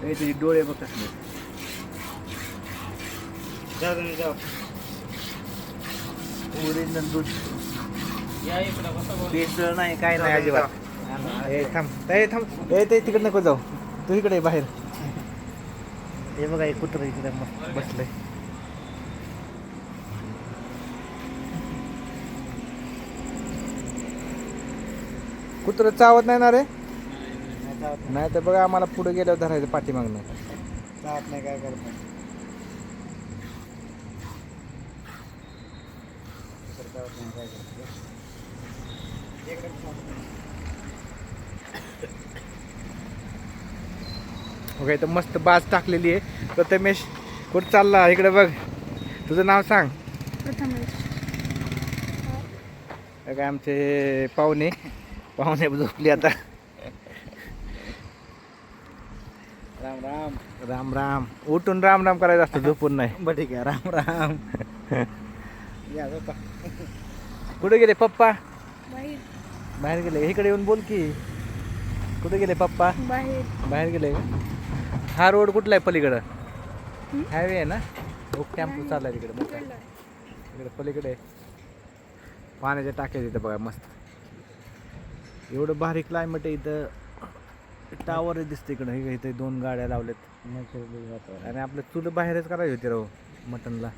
तुझे डोळे बघ कसले. ओरिजिनल दूध. भेसळ नाही काय नाही अजिबात. ए थांब ए थांब ए ते तिकडे नको जाऊ तू इकडे ये बाहेर. हे बघा एक कुत्र इकडे मस्त बसलंय. कुत्र चावत नाही ना रे. नाही तर बघा आम्हाला पुढे गेल्यावर धरायचं पाठीमागणं. चावत नाही काय करत. ओके तर मस्त बाज टाकलेली आहे. प्रथमेश कुठं चालला इकडे बघ. तुझं नाव सांग. काय आमचे पाहुणे झोपली आता. राम राम. राम राम. उठून राम राम करायचं असतं झोपून नाही. बरं ठीक आहे. राम राम. या पप्पा. कुठे गेले पप्पा. बाहेर. बाहेर गेले. इकडे येऊन बोल की. कुठे गेले पप्पा. बाहेर गेले. हा रोड कुठला आहे पलीकडं. हायवे आहे ना. टेम्पो चाललाय तिकडे मोठा. इकडे पलीकडे पाण्याच्या टाक्या तिथं बघा मस्त. एवढं भारी क्लायमेट आहे इथं. टावर दिसतं इकडं. इथे 2 गाड्या लावल्यात. आणि आपलं चूल बाहेरच करायची होती राव मटनला.